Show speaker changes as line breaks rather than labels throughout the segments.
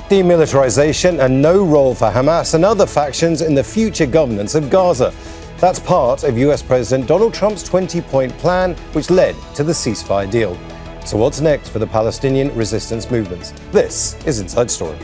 Demilitarisation and no role for Hamas and other factions in the future governance of Gaza. That's part of US President Donald Trump's 20-point plan, which led to the ceasefire deal. So what's next for the Palestinian resistance movements? This is Inside Story.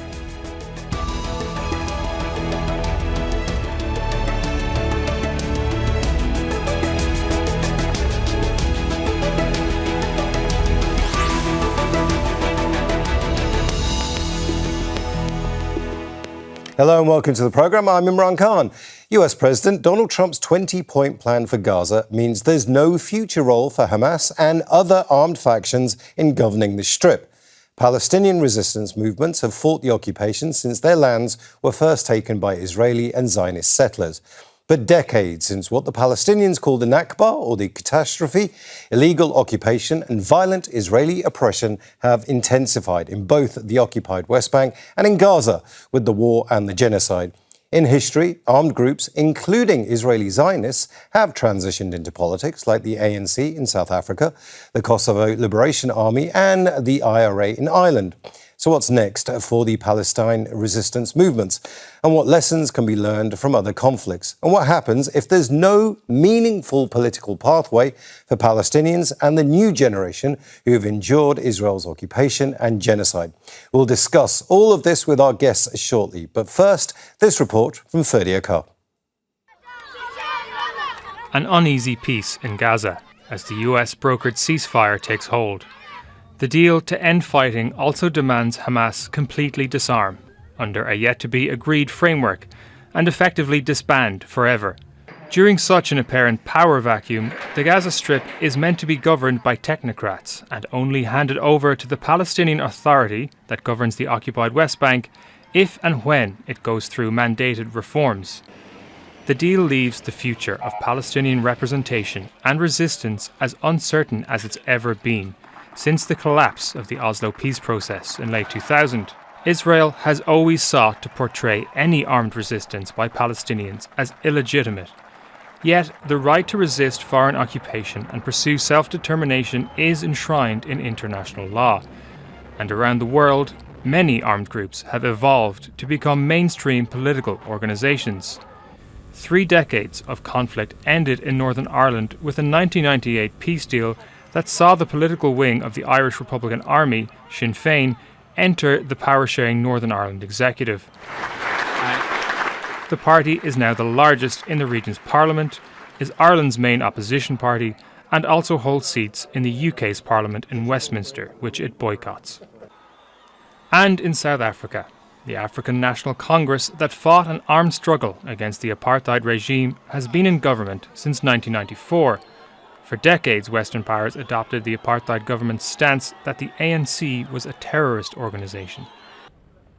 Hello and welcome to the programme. I'm Imran Khan. US President Donald Trump's 20-point plan for Gaza means there's no future role for Hamas and other armed factions in governing the Strip. Palestinian resistance movements have fought the occupation since their lands were first taken by Israeli and Zionist settlers. But decades since what the Palestinians call the Nakba, or the catastrophe, illegal occupation and violent Israeli oppression have intensified in both the occupied West Bank and in Gaza with the war and the genocide. In history, armed groups, including Israeli Zionists, have transitioned into politics, like the ANC in South Africa, the Kosovo Liberation Army and the IRA in Ireland. So what's next for the Palestine resistance movements? And what lessons can be learned from other conflicts? And what happens if there's no meaningful political pathway for Palestinians and the new generation who have endured Israel's occupation and genocide? We'll discuss all of this with our guests shortly. But first, this report from Ferdy Akar.
An uneasy peace in Gaza as the US brokered ceasefire takes hold. The deal to end fighting also demands Hamas completely disarm, under a yet-to-be-agreed framework, and effectively disband forever. During such an apparent power vacuum, the Gaza Strip is meant to be governed by technocrats and only handed over to the Palestinian Authority that governs the occupied West Bank if and when it goes through mandated reforms. The deal leaves the future of Palestinian representation and resistance as uncertain as it's ever been. Since the collapse of the Oslo peace process in late 2000, Israel has always sought to portray any armed resistance by Palestinians as illegitimate. Yet, the right to resist foreign occupation and pursue self-determination is enshrined in international law. And around the world, many armed groups have evolved to become mainstream political organisations. 3 decades of conflict ended in Northern Ireland with a 1998 peace deal that saw the political wing of the Irish Republican Army, Sinn Féin, enter the power-sharing Northern Ireland executive. The party is now the largest in the region's parliament, is Ireland's main opposition party, and also holds seats in the UK's parliament in Westminster, which it boycotts. And in South Africa, the African National Congress that fought an armed struggle against the apartheid regime has been in government since 1994. For decades, Western powers adopted the apartheid government's stance that the ANC was a terrorist organisation.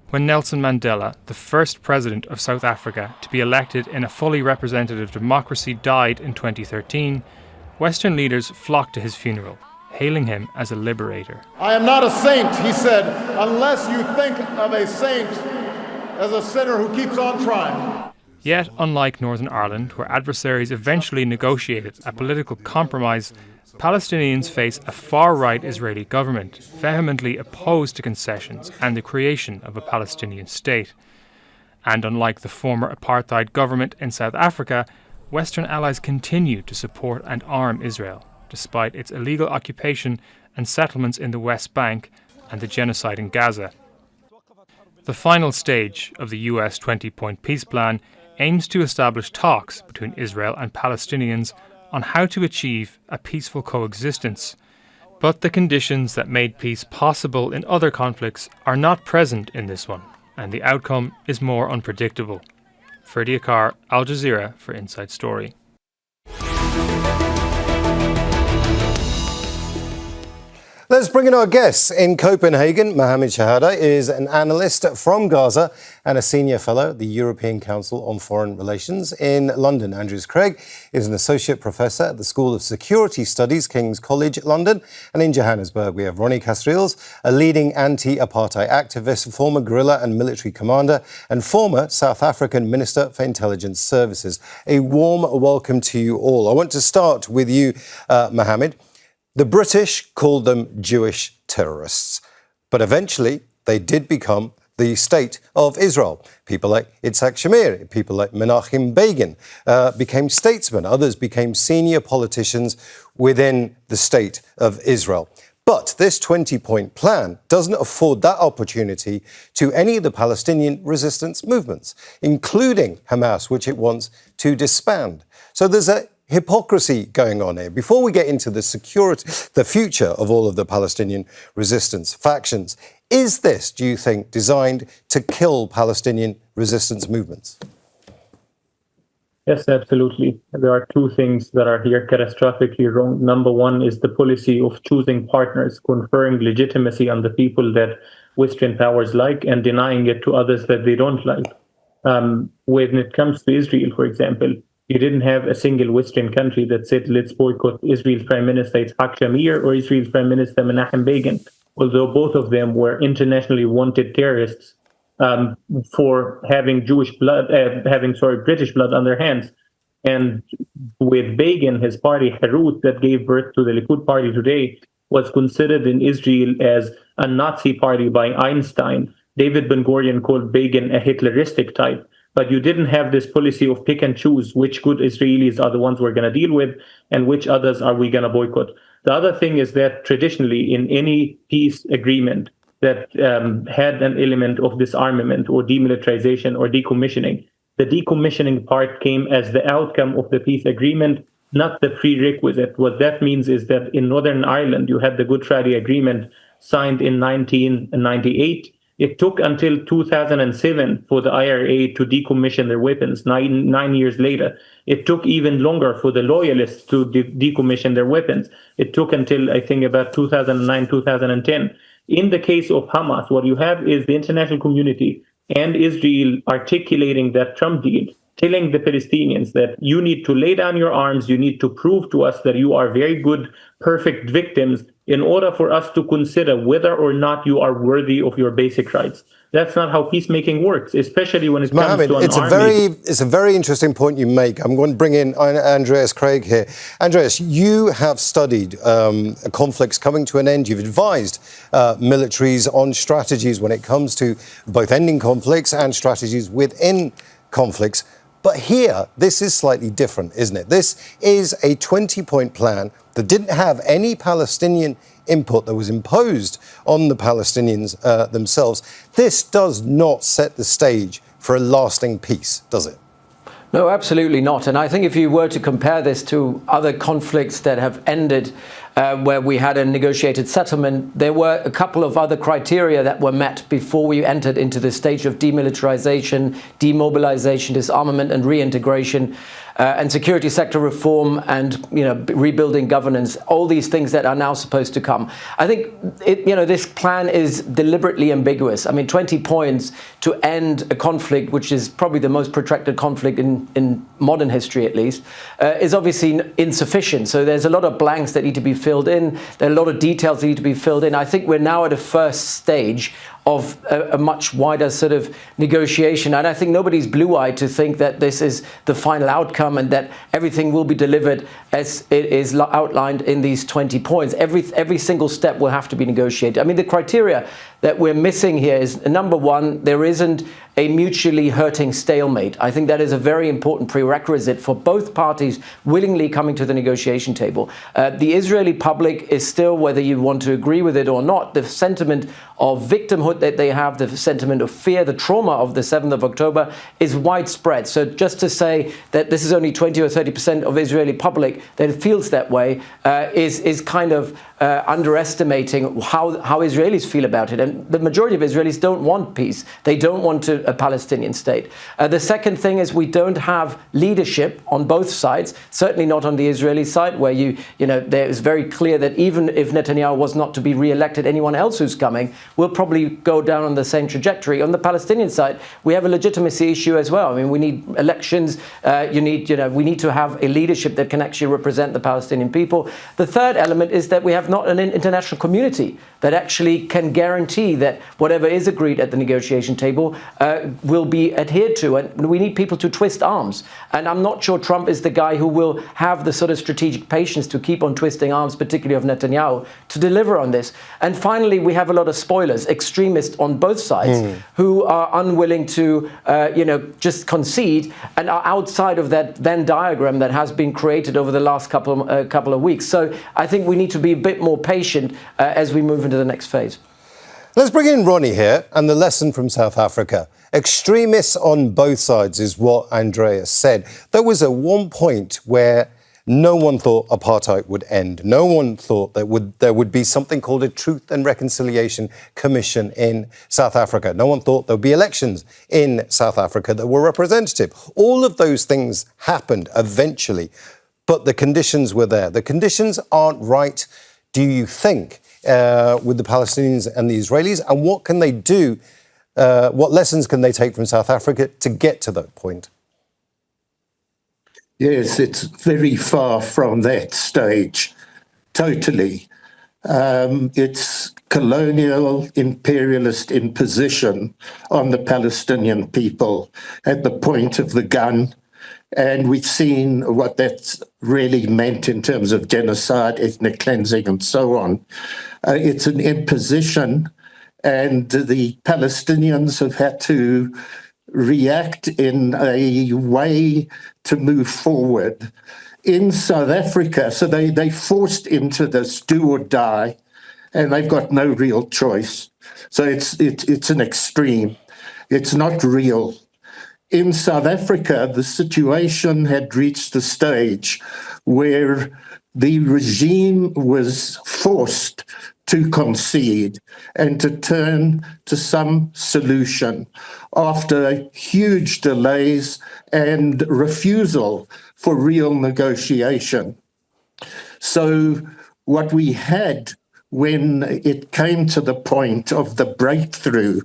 When Nelson Mandela, the first president of South Africa to be elected in a fully representative democracy, died in 2013, Western leaders flocked to his funeral, hailing him as a liberator.
"I am not a saint," he said, "unless you think of a saint as a sinner who keeps on trying."
Yet, unlike Northern Ireland, where adversaries eventually negotiated a political compromise, Palestinians face a far-right Israeli government, vehemently opposed to concessions and the creation of a Palestinian state. And unlike the former apartheid government in South Africa, Western allies continue to support and arm Israel, despite its illegal occupation and settlements in the West Bank and the genocide in Gaza. The final stage of the US 20-point peace plan aims to establish talks between Israel and Palestinians on how to achieve a peaceful coexistence. But the conditions that made peace possible in other conflicts are not present in this one, and the outcome is more unpredictable. Ferdy Akar, Al Jazeera for Inside Story.
Let's bring in our guests. In Copenhagen, Mohammed Shehada is an analyst from Gaza and a senior fellow at the European Council on Foreign Relations. In London, Andreas Krieg is an associate professor at the School of Security Studies, King's College, London. And in Johannesburg, we have Ronnie Kasrils, a leading anti-apartheid activist, former guerrilla and military commander, and former South African Minister for Intelligence Services. A warm welcome to you all. I want to start with you, Mohammed. The British called them Jewish terrorists, but eventually they did become the the state of Israel. People like Yitzhak Shamir, people like Menachem Begin became statesmen. Others became senior politicians within the state of Israel. But this 20-point plan doesn't afford that opportunity to any of the Palestinian resistance movements, including Hamas, which it wants to disband. So there's a hypocrisy going on here. Before we get into the future of all of the Palestinian resistance factions, is this, do you think, designed to kill Palestinian resistance movements?
Yes, absolutely. There are two things that are here catastrophically wrong. Number one is the policy of choosing partners, conferring legitimacy on the people that Western powers like and denying it to others that they don't like. When it comes to Israel, for example, you didn't have a single Western country that said, let's boycott Israel's Prime Minister Yitzhak Shamir or Israel's Prime Minister Menachem Begin, although both of them were internationally wanted terrorists for having British blood on their hands. And with Begin, his party Harut, that gave birth to the Likud party today, was considered in Israel as a Nazi party by Einstein. David Ben-Gurion called Begin a Hitleristic type. But you didn't have this policy of pick and choose which good Israelis are the ones we're going to deal with and which others are we going to boycott. The other thing is that traditionally in any peace agreement that had an element of disarmament or demilitarization or decommissioning, the decommissioning part came as the outcome of the peace agreement, not the prerequisite. What that means is that in Northern Ireland, you had the Good Friday Agreement signed in 1998. It took until 2007 for the IRA to decommission their weapons, nine years later. It took even longer for the loyalists to decommission their weapons. It took until, I think, about 2009, 2010. In the case of Hamas, what you have is the international community and Israel articulating that Trump deal, telling the Palestinians that you need to lay down your arms, you need to prove to us that you are very good, perfect victims in order for us to consider whether or not you are worthy of your basic rights. That's not how peacemaking works, especially when it comes to an army.
It's a very interesting point you make. I'm going to bring in Andreas Krieg here. Andreas, you have studied conflicts coming to an end. You've advised militaries on strategies when it comes to both ending conflicts and strategies within conflicts. But here, this is slightly different, isn't it? This is a 20-point plan that didn't have any Palestinian input that was imposed on the Palestinians themselves. This does not set the stage for a lasting peace, does it?
No, absolutely not. And I think if you were to compare this to other conflicts that have ended where we had a negotiated settlement, there were a couple of other criteria that were met before we entered into the stage of demilitarization, demobilization, disarmament and reintegration. And security sector reform and rebuilding governance, all these things that are now supposed to come. I think this plan is deliberately ambiguous. I mean, 20 points to end a conflict, which is probably the most protracted conflict in modern history, at least, is obviously insufficient. So there's a lot of blanks that need to be filled in. There are a lot of details that need to be filled in. I think we're now at a first stage of a much wider sort of negotiation. And I think nobody's blue-eyed to think that this is the final outcome and that everything will be delivered as it is outlined in these 20 points. Every single step will have to be negotiated. I mean, the criteria that we're missing here is, number one, there isn't a mutually hurting stalemate. I think that is a very important prerequisite for both parties willingly coming to the negotiation table. The Israeli public is still, whether you want to agree with it or not, the sentiment of victimhood that they have, the sentiment of fear, the trauma of the 7th of October is widespread. So just to say that this is only 20 or 30% of Israeli public that feels that way is kind of underestimating how Israelis feel about it. And the majority of Israelis don't want peace. They don't want a Palestinian state. The second thing is we don't have leadership on both sides, certainly not on the Israeli side, where there is very clear that even if Netanyahu was not to be re-elected, anyone else who's coming will probably go down on the same trajectory. On the Palestinian side, we have a legitimacy issue as well. I mean, we need elections. We need to have a leadership that can actually represent the Palestinian people. The third element is that we have not an international community that actually can guarantee that whatever is agreed at the negotiation table will be adhered to. And we need people to twist arms. And I'm not sure Trump is the guy who will have the sort of strategic patience to keep on twisting arms, particularly of Netanyahu, to deliver on this. And finally, we have a lot of spoilers, extreme extremists on both sides who are unwilling to, just concede and are outside of that Venn diagram that has been created over the last couple of weeks. So I think we need to be a bit more patient as we move into the next phase.
Let's bring in Ronnie here and the lesson from South Africa. Extremists on both sides is what Andreas said. There was at one point where no one thought apartheid would end. No one thought that there would be something called a Truth and Reconciliation Commission in South Africa. No one thought there would be elections in South Africa that were representative. All of those things happened eventually, but the conditions were there. The conditions aren't right, do you think, with the Palestinians and the Israelis? And what can they do? What lessons can they take from South Africa to get to that point?
Yes, it's very far from that stage, totally. It's colonial, imperialist imposition on the Palestinian people at the point of the gun. And we've seen what that's really meant in terms of genocide, ethnic cleansing, and so on. It's an imposition, and the Palestinians have had to react in a way to move forward. In South Africa, so they forced into this do or die, and they've got no real choice. So it's an extreme. It's not real. In South Africa, the situation had reached the stage where the regime was forced to concede and to turn to some solution after huge delays and refusal for real negotiation. So what we had when it came to the point of the breakthrough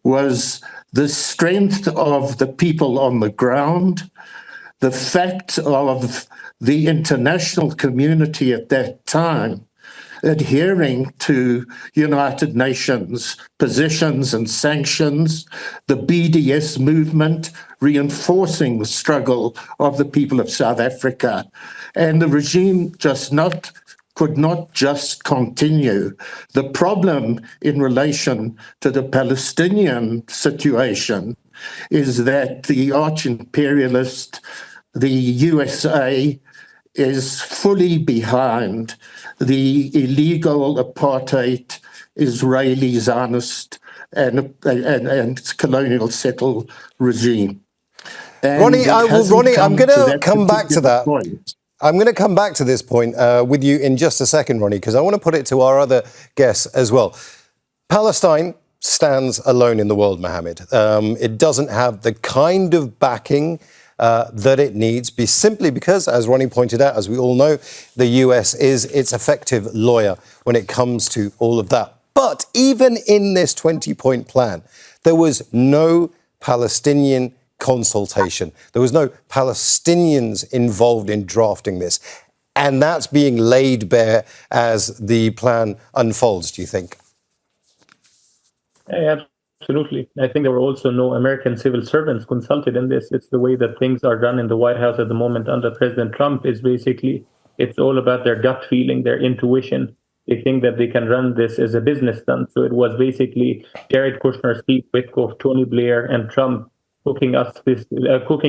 was the strength of the people on the ground, the fact of the international community at that time adhering to United Nations positions and sanctions, the BDS movement reinforcing the struggle of the people of South Africa, and the regime could not just continue. The problem in relation to the Palestinian situation is that the arch-imperialist, the USA, is fully behind the illegal apartheid Israeli Zionist and colonial settle regime. And
Ronnie, I'm going to come back to that.
Point.
I'm going to come back to this point with you in just a second, Ronnie, because I want to put it to our other guests as well. Palestine stands alone in the world, Mohammed. It doesn't have the kind of backing that it needs, simply because, as Ronnie pointed out, as we all know, the US is its effective lawyer when it comes to all of that. But even in this 20-point plan, there was no Palestinian consultation. There was no Palestinians involved in drafting this. And that's being laid bare as the plan unfolds, do you think?
Absolutely. I think there were also no American civil servants consulted in this. It's the way that things are done in the White House at the moment under President Trump is basically, it's all about their gut feeling, their intuition. They think that they can run this as a business stunt. So it was basically Jared Kushner, Steve Witkoff, Tony Blair, and Trump cooking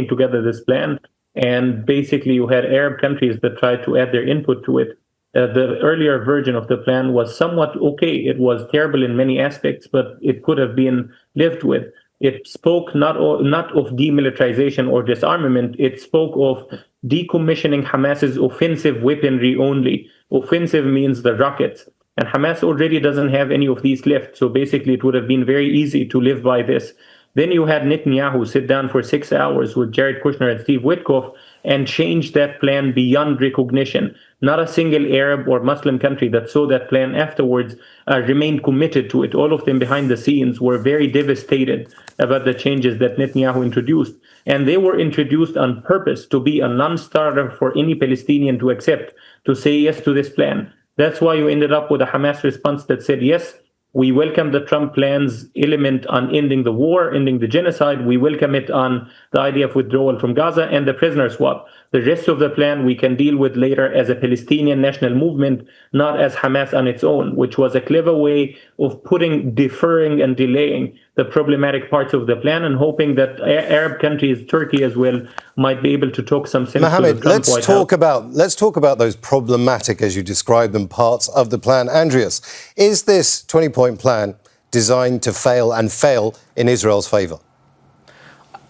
together this plan. And basically you had Arab countries that tried to add their input to it. The earlier version of the plan was somewhat okay. It was terrible in many aspects, but it could have been lived with. It spoke not of demilitarization or disarmament. It spoke of decommissioning Hamas's offensive weaponry only. Offensive means the rockets. And Hamas already doesn't have any of these left. So basically it would have been very easy to live by this. Then you had Netanyahu sit down for 6 hours with Jared Kushner and Steve Witkoff and change that plan beyond recognition. Not a single Arab or Muslim country that saw that plan afterwards remained committed to it. All of them behind the scenes were very devastated about the changes that Netanyahu introduced. And they were introduced on purpose to be a non-starter for any Palestinian to accept, to say yes to this plan. That's why you ended up with a Hamas response that said, yes, We welcome the Trump plan's element on ending the war, ending the genocide. We welcome it on the idea of withdrawal from Gaza and the prisoner swap. The rest of the plan we can deal with later as a Palestinian national movement, not as Hamas on its own, which was a clever way of deferring and delaying the problematic parts of the plan and hoping that Arab countries, Turkey as well, might be able to talk some sense
Mohammed,
to the Trump White House.
let's talk about those problematic, as you describe them, parts of the plan. Andreas, is this 20-point plan designed to fail and fail in Israel's favour?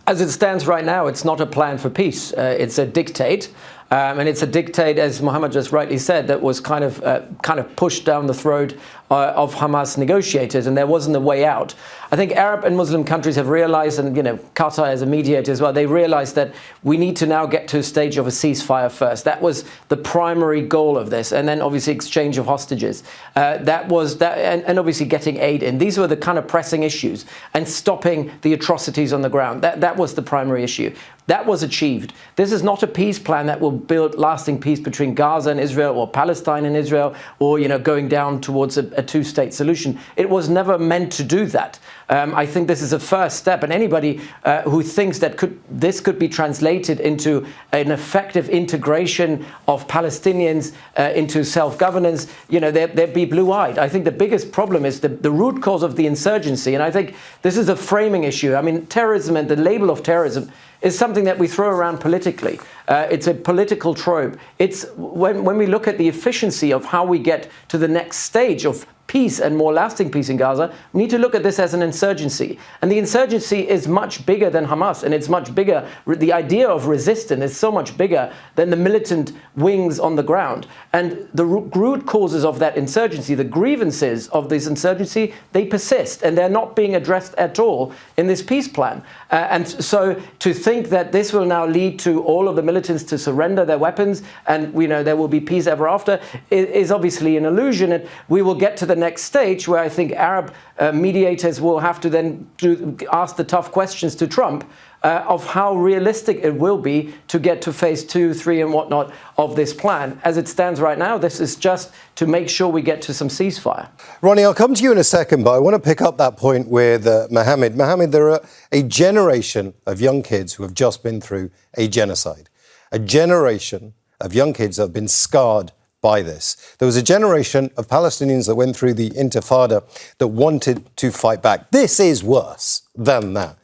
As it stands right now, it's not a plan for peace. It's a dictate. And it's a dictate, as Mohammed just rightly said, that was kind of pushed down the throat of Hamas negotiators, and there wasn't a way out. I think Arab and Muslim countries have realized, and Qatar as a mediator as well, they realized that we need to now get to a stage of a ceasefire first. That was the primary goal of this, and then obviously exchange of hostages. And obviously getting aid in. These were the kind of pressing issues, and stopping the atrocities on the ground. That was the primary issue. That was achieved. This is not a peace plan that will build lasting peace between Gaza and Israel, or Palestine and Israel, or going down towards a two-state solution. It was never meant to do that. I think this is a first step, and anybody who thinks that this could be translated into an effective integration of Palestinians into self-governance, they'd be blue-eyed. I think the biggest problem is the root cause of the insurgency, and I think this is a framing issue. I mean, terrorism and the label of terrorism is something that we throw around politically. It's a political trope. It's when we look at the efficiency of how we get to the next stage of peace and more lasting peace in Gaza, we need to look at this as an insurgency. And the insurgency is much bigger than Hamas, and it's much bigger. The idea of resistance is so much bigger than the militant wings on the ground. And the root causes of that insurgency, the grievances of this insurgency, they persist, and they're not being addressed at all in this peace plan. And so to think that this will now lead to all of the militants to surrender their weapons and there will be peace ever after is obviously an illusion. And we will get to the next stage where I think Arab mediators will have to then ask the tough questions to Trump of how realistic it will be to get to phase 2, 3 and whatnot of this plan. As it stands right now, this is just to make sure we get to some ceasefire.
Ronnie, I'll come to you in a second, but I want to pick up that point with Mohammed. Mohammed, there are a generation of young kids who have just been through a genocide. A generation of young kids that have been scarred by this. There was a generation of Palestinians that went through the Intifada that wanted to fight back. This is worse than that.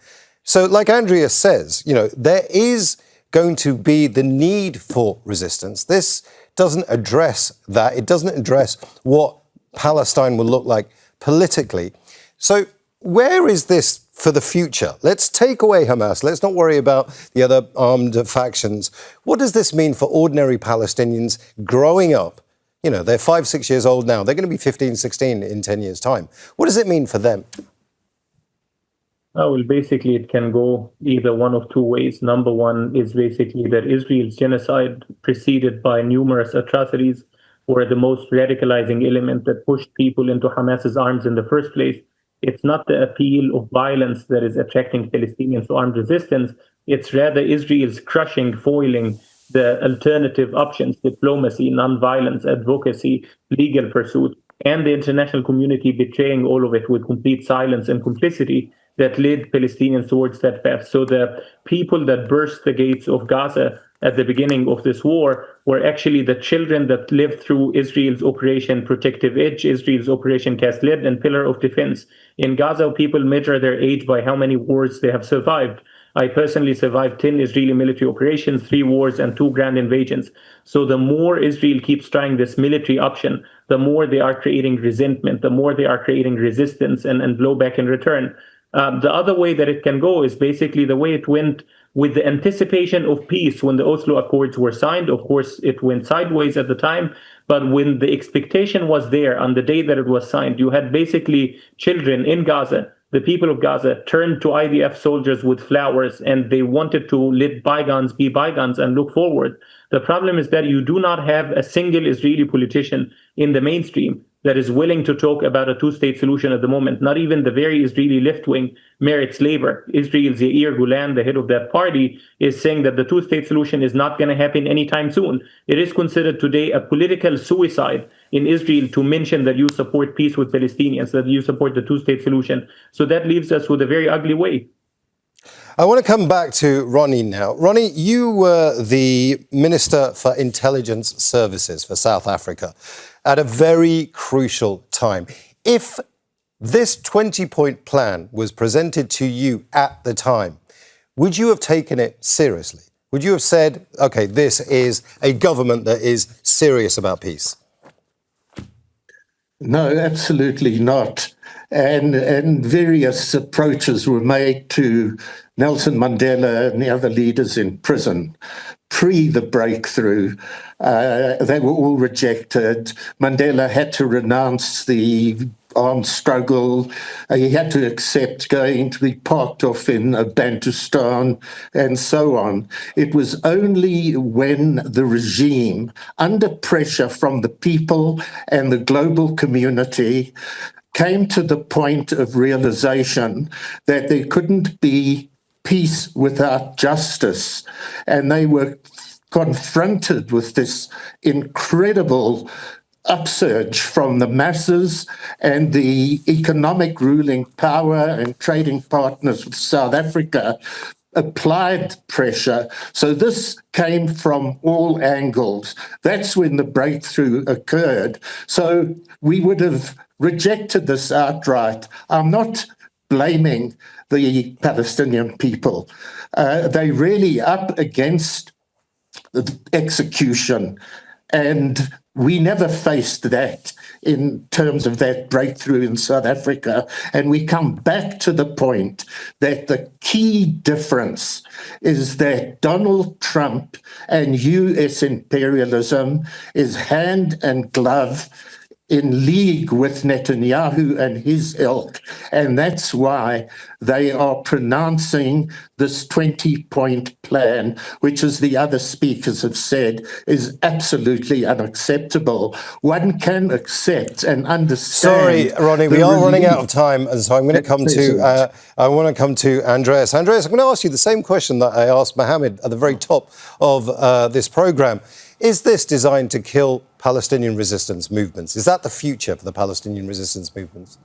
So like Andreas says, there is going to be the need for resistance. This doesn't address that. It doesn't address what Palestine will look like politically. So where is this for the future? Let's take away Hamas. Let's not worry about the other armed factions. What does this mean for ordinary Palestinians growing up? They're 5, 6 years old now. They're going to be 15, 16 in 10 years' time. What does it mean for them?
Well, basically, it can go either one of two ways. Number one is basically that Israel's genocide, preceded by numerous atrocities, were the most radicalizing element that pushed people into Hamas's arms in the first place. It's not the appeal of violence that is attracting Palestinians to armed resistance. It's rather Israel's crushing, foiling the alternative options, diplomacy, nonviolence, advocacy, legal pursuit, and the international community betraying all of it with complete silence and complicity that led Palestinians towards that path. So the people that burst the gates of Gaza at the beginning of this war were actually the children that lived through Israel's Operation Protective Edge, Israel's Operation Cast Lead, and Pillar of Defense. In Gaza, people measure their age by how many wars they have survived. I personally survived 10 Israeli military operations, 3 wars, and 2 grand invasions. So the more Israel keeps trying this military option, the more they are creating resentment, the more they are creating resistance and blowback in return. The other way that it can go is basically the way it went with the anticipation of peace when the Oslo Accords were signed. Of course, it went sideways at the time, but when the expectation was there on the day that it was signed, you had basically children in Gaza, the people of Gaza, turned to IDF soldiers with flowers, and they wanted to let bygones be bygones and look forward. The problem is that you do not have a single Israeli politician in the mainstream that is willing to talk about a two-state solution at the moment. Not even the very Israeli left-wing Meretz Labor. Israel's Yair Golan, the head of that party, is saying that the two-state solution is not going to happen anytime soon. It is considered today a political suicide in Israel to mention that you support peace with Palestinians, that you support the two-state solution. So that leaves us with a very ugly way.
I want to come back to Ronnie now. Ronnie, you were the Minister for Intelligence Services for South Africa at a very crucial time. If this 20-point plan was presented to you at the time, would you have taken it seriously? Would you have said, OK, this is a government that is serious about peace?
No, absolutely not. And various approaches were made to Nelson Mandela and the other leaders in prison pre the breakthrough. They were all rejected. Mandela had to renounce the armed struggle. He had to accept going to be parked off in Bantustan and so on. It was only when the regime, under pressure from the people and the global community, came to the point of realization that there couldn't be peace without justice, and they were confronted with this incredible upsurge from the masses and the economic ruling power and trading partners with South Africa applied pressure. So this came from all angles. That's when the breakthrough occurred. So we would have rejected this outright. I'm not blaming the Palestinian people. They're really up against the execution, and we never faced that in terms of that breakthrough in South Africa. And we come back to the point that the key difference is that Donald Trump and US imperialism is hand and glove in league with Netanyahu and his ilk. And that's why they are pronouncing this 20-point plan, which, as the other speakers have said, is absolutely unacceptable. One can accept and understand.
Sorry, Ronnie, we are running out of time, and so I'm going to come to. I want to come to Andreas. Andreas, I'm going to ask you the same question that I asked Mohammed at the very top of this program. Is this designed to kill Palestinian resistance movements? Is that the future for the Palestinian resistance movements?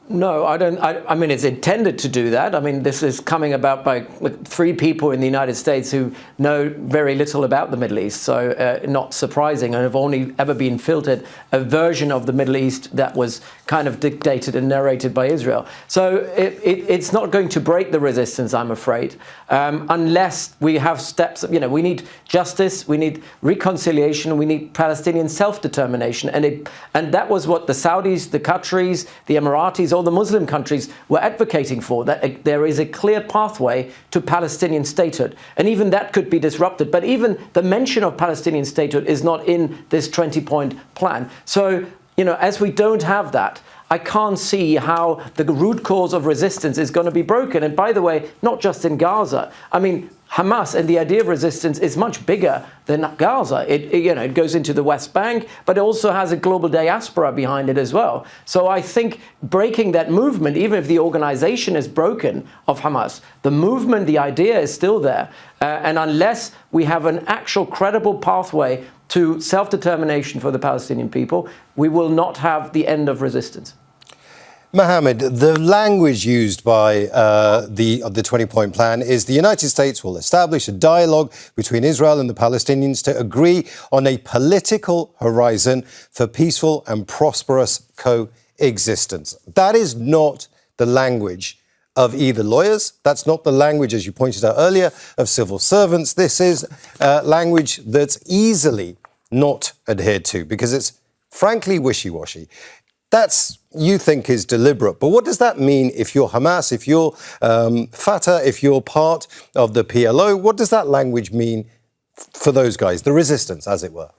No, I don't. I mean, it's intended to do that. I mean, this is coming about by 3 people in the United States who know very little about the Middle East. So not surprising, and have only ever been filtered a version of the Middle East that was kind of dictated and narrated by Israel. So it's not going to break the resistance, I'm afraid, unless we have steps. You know, we need justice, we need reconciliation, we need Palestinian self-determination, and that was what the Saudis, the Qataris, the Emiratis, all the Muslim countries were advocating for, that there is a clear pathway to Palestinian statehood. And even that could be disrupted. But even the mention of Palestinian statehood is not in this 20-point plan. So, you know, as we don't have that, I can't see how the root cause of resistance is going to be broken. And by the way, not just in Gaza. I mean, Hamas and the idea of resistance is much bigger than Gaza. It goes into the West Bank, but it also has a global diaspora behind it as well. So I think breaking that movement, even if the organization is broken of Hamas, the movement, the idea is still there. And unless we have an actual credible pathway to self-determination for the Palestinian people, we will not have the end of resistance.
Mohammed, the language used by the 20-point plan is the United States will establish a dialogue between Israel and the Palestinians to agree on a political horizon for peaceful and prosperous coexistence. That is not the language of either lawyers. That's not the language, as you pointed out earlier, of civil servants. This is language that's easily not adhered to because it's frankly wishy-washy. That's, you think, is deliberate. But what does that mean if you're Hamas, if you're Fatah, if you're part of the PLO? What does that language mean for those guys, the resistance, as it were?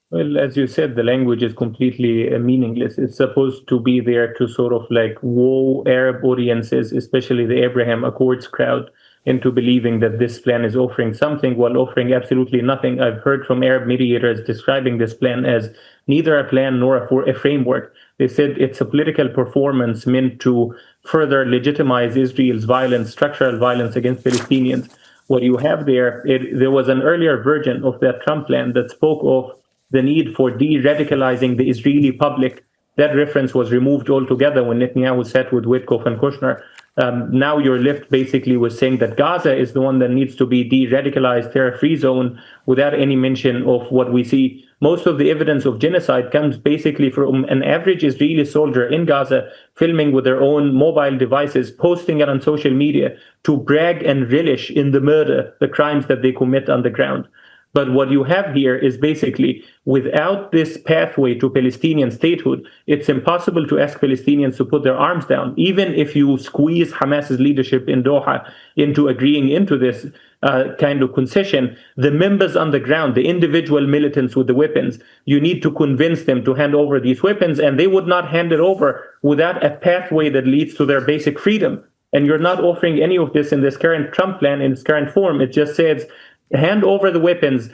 Well, as you said, the language is completely meaningless. It's supposed to be there to sort of like woo Arab audiences, especially the Abraham Accords crowd, into believing that this plan is offering something while offering absolutely nothing. I've heard from Arab mediators describing this plan as neither a plan nor a framework. They said it's a political performance meant to further legitimize Israel's violence, structural violence against Palestinians. What you have there was an earlier version of that Trump plan that spoke of the need for de-radicalizing the Israeli public. That reference was removed altogether when Netanyahu sat with Witkoff and Kushner. Now you're left basically with saying that Gaza is the one that needs to be de-radicalized, terror-free zone, without any mention of what we see. Most of the evidence of genocide comes basically from an average Israeli soldier in Gaza filming with their own mobile devices, posting it on social media to brag and relish in the murder, the crimes that they commit on the ground. But what you have here is basically, without this pathway to Palestinian statehood, it's impossible to ask Palestinians to put their arms down. Even if you squeeze Hamas's leadership in Doha into agreeing into this kind of concession, the members on the ground, the individual militants with the weapons, you need to convince them to hand over these weapons, and they would not hand it over without a pathway that leads to their basic freedom. And you're not offering any of this in this current Trump plan, in its current form. It just says, hand over the weapons,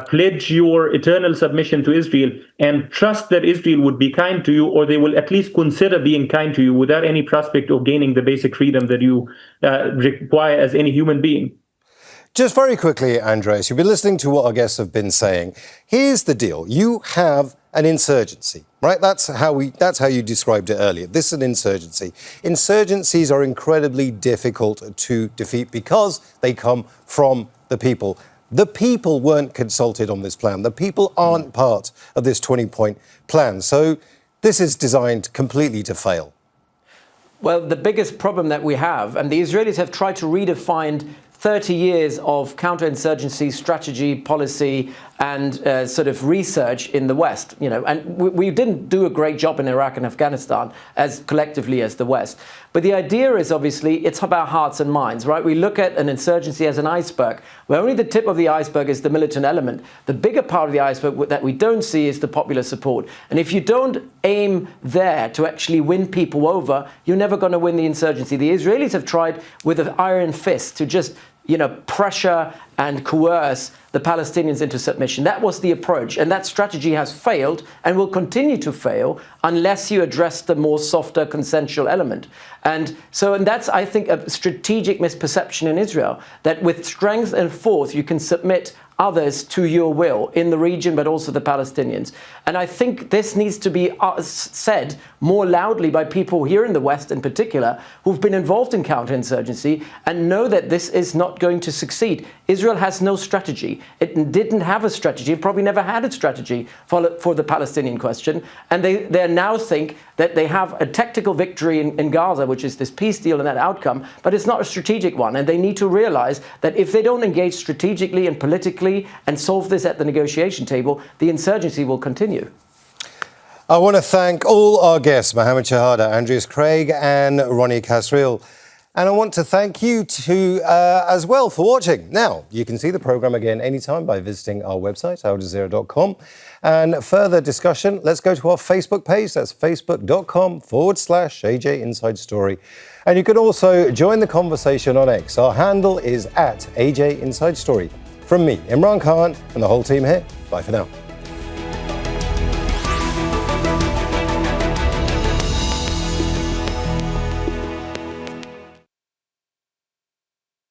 pledge your eternal submission to Israel, and trust that Israel would be kind to you, or they will at least consider being kind to you without any prospect of gaining the basic freedom that you require as any human being.
Just very quickly, Andreas, you've been listening to what our guests have been saying. Here's the deal. You have an insurgency, right? That's how you described it earlier. This is an insurgency. Insurgencies are incredibly difficult to defeat because they come from the people. The people weren't consulted on this plan. The people aren't part of this 20-point plan. So this is designed completely to fail.
Well, the biggest problem that we have, and the Israelis have tried to redefine 30 years of counterinsurgency strategy, policy, and sort of research in the West, and we didn't do a great job in Iraq and Afghanistan as collectively as the West. But the idea is obviously it's about hearts and minds, right? We look at an insurgency as an iceberg, where only the tip of the iceberg is the militant element. The bigger part of the iceberg that we don't see is the popular support. And if you don't aim there to actually win people over, you're never going to win the insurgency. The Israelis have tried with an iron fist to just pressure and coerce the Palestinians into submission. That was the approach, and that strategy has failed and will continue to fail unless you address the more softer consensual element. And that's, I think, a strategic misperception in Israel, that with strength and force you can submit others to your will in the region, but also the Palestinians. And I think this needs to be said more loudly by people here in the West in particular, who've been involved in counterinsurgency and know that this is not going to succeed. Israel has no strategy. It didn't have a strategy. It probably never had a strategy for the Palestinian question. And they now think that they have a tactical victory in Gaza, which is this peace deal and that outcome, but it's not a strategic one. And they need to realize that if they don't engage strategically and politically and solve this at the negotiation table, the insurgency will continue.
I want to thank all our guests, Mohammed Shehada, Andreas, Krieg and Ronnie Kasrils. And I want to thank you too as well for watching. Now, you can see the programme again anytime by visiting our website, aljazeera.com. And further discussion, let's go to our Facebook page. That's facebook.com/AJ Inside Story. And you can also join the conversation on X. Our handle is @AJ Inside Story. From me, Imran Khan, and the whole team here, bye for now.